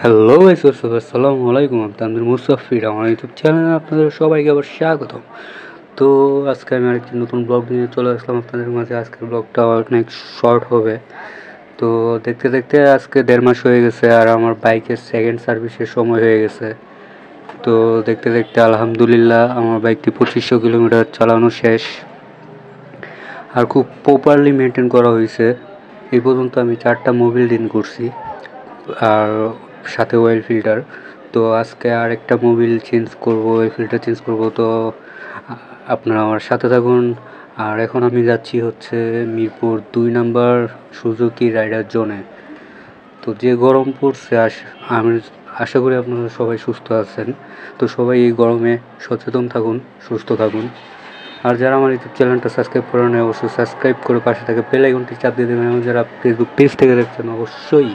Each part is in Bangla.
হ্যালো গাইস, আসসালামু আলাইকুম। আপনাদের মুসাফির আমার ইউটিউব চ্যানেলে আপনাদের সবাইকে আবার স্বাগত। তো আজকে আমি আরেকটি নতুন ব্লগ নিয়ে চলে আসলাম আপনাদের মাঝে। আজকের ব্লগটা অনেক শর্ট হবে। তো দেখতে দেখতে আজকে 1.5 মাস হয়ে গেছে আর আমার বাইকের সেকেন্ড সার্ভিসের সময় হয়ে গেছে। তো দেখতে দেখতে আলহামদুলিল্লাহ আমার বাইকটি 2500 কিলোমিটার চালানো শেষ আর খুব প্রপারলি মেনটেন করা হয়েছে। এই পর্যন্ত আমি 4টা মোবিল দিন করছি আর সাথে অয়েল ফিল্টার। তো আজকে আর একটা মোবিল চেঞ্জ করব, অয়েল ফিল্টার চেঞ্জ করব। তো আপনারা আমার সাথে থাকুন। আর এখন আমি যাচ্ছি হচ্ছে মিরপুর 2 নাম্বার সুজুকি রাইডার জোনে। তো যে গরম পড়ছে আমি আশা করি আপনারা সবাই সুস্থ আছেন। তো সবাই এই গরমে সচেতন থাকুন, সুস্থ থাকুন। আর যারা আমার ইউটিউব চ্যানেলটা সাবস্ক্রাইব করে নেয় অবশ্যই সাবস্ক্রাইব করে পাশে থাকে বেল আইকনটি চাপ দিয়ে দেবেন। এবং যারা ফেসবুক পেজ থেকে দেখছেন অবশ্যই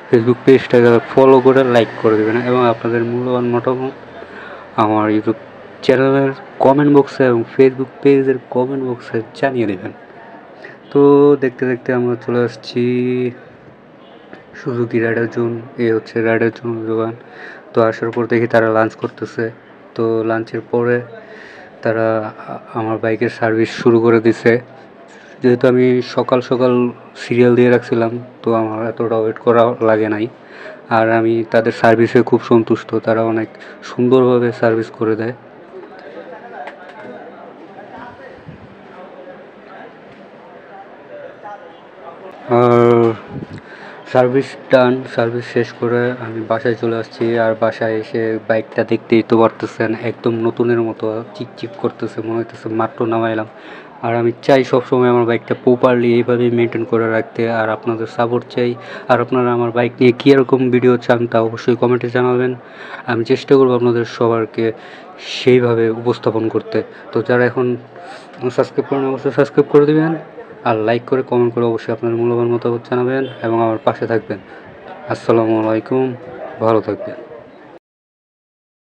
ফেসবুক পেজটাকে ফলো করে লাইক করে দেবেন এবং আপনাদের মূল্যবান মতামত আমার ইউটিউব চ্যানেলের কমেন্ট বক্সে এবং ফেসবুক পেজের কমেন্ট বক্সে জানিয়ে দেবেন। তো দেখতে দেখতে আমরা চলে আসছি সুজুকি রাইডার জোন। এই হচ্ছে রাইডার জোন দোকান। তো আসার পর দেখি তারা লাঞ্চ করতেছে। তো লাঞ্চের পরে তারা আমার বাইকের সার্ভিস শুরু করে দিছে। যেহেতু আমি সকাল সকাল সিরিয়াল দিয়ে রাখছিলাম তো আমার এতটা ওয়েট করা লাগে নাই। আর আমি তাদের সার্ভিসে খুব সন্তুষ্ট, তারা অনেক সুন্দরভাবে সার্ভিস করে দেয়। আর সার্ভিস শেষ করে আমি বাসায় চলে আসছি। আর বাসায় এসে বাইকটা দেখতেই তো পারতেছেন, একদম নতুনের মতো চিকচিক করতেছে, মনে হইতেছে মাত্র নামাইলাম। আর আমি চাই সবসময় আমার বাইকটা প্রপারলি এইভাবেই মেনটেন করে রাখতে। আর আপনাদের সাপোর্ট চাই। আর আপনারা আমার বাইক নিয়ে কীরকম ভিডিও চান তা অবশ্যই কমেন্টে জানাবেন। আমি চেষ্টা করবো আপনাদের সবারকে সেইভাবে উপস্থাপন করতে। তো যারা এখন সাবস্ক্রাইব করেন অবশ্যই সাবস্ক্রাইব করে দেবেন। আর লাইক করে কমেন্ট করে অবশ্যই আপনার মূল্যবান মতামত জানাবেন এবং আমার পাশে থাকবেন। আসসালামু আলাইকুম, ভালো থাকবেন।